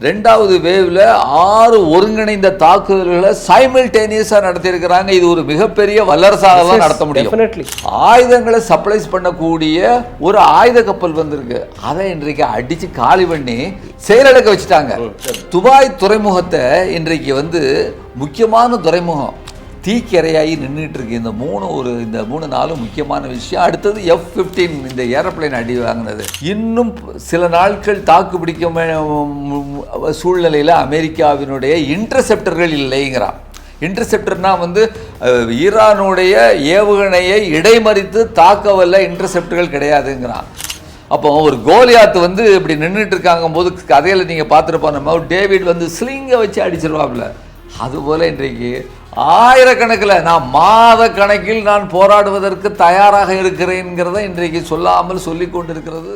2வது வேவ்ல 6 ஒருங்கிணைந்த தாக்குதல்களை சைமல்டேனியஸா நடத்தியிருக்கிறாங்க. இது ஒரு மிகப்பெரிய வல்லரசாக தான் நடத்த முடியும். ஆயுதங்களை சப்ளைஸ் பண்ணக்கூடிய ஒரு ஆயுத கப்பல் வந்திருக்கு. அதை இன்றைக்கு அடிச்சு காலி பண்ணி செயலிழக்க வச்சுட்டாங்க. துபாய் துறைமுகத்தை இன்றைக்கு முக்கியமான துறைமுகம் தீக்கிரையாகி நின்றுட்டு இருக்கு. இந்த 3-4 முக்கியமான விஷயம். அடுத்தது F-15 இந்த ஏரோப்ளைன் அடி வாங்கினது. இன்னும் சில நாட்கள் தாக்கு பிடிக்க சூழ்நிலையில் அமெரிக்காவினுடைய இன்டர்செப்டர்கள் இல்லைங்கிறான். இன்டர்செப்டர்னா ஈரானுடைய ஏவுகணையை இடைமறித்து தாக்கவல்ல இன்டர்செப்டர்கள் கிடையாதுங்கிறான். அப்போ ஒரு கோலியாத்து இப்படி நின்றுட்டு இருக்காங்க போது கதையில் நீங்கள் பார்த்துருப்போம், நம்ம டேவிட் ஸ்லிங்கை வச்சு அடிச்சிருவாப்புல. அதுபோல் இன்றைக்கு ஆயிரக்கணக்கில் நான் மாத கணக்கில் நான் போராடுவதற்கு தயாராக இருக்கிறேங்கிறத இன்றைக்கு சொல்லாமல் சொல்லி கொண்டிருக்கிறது.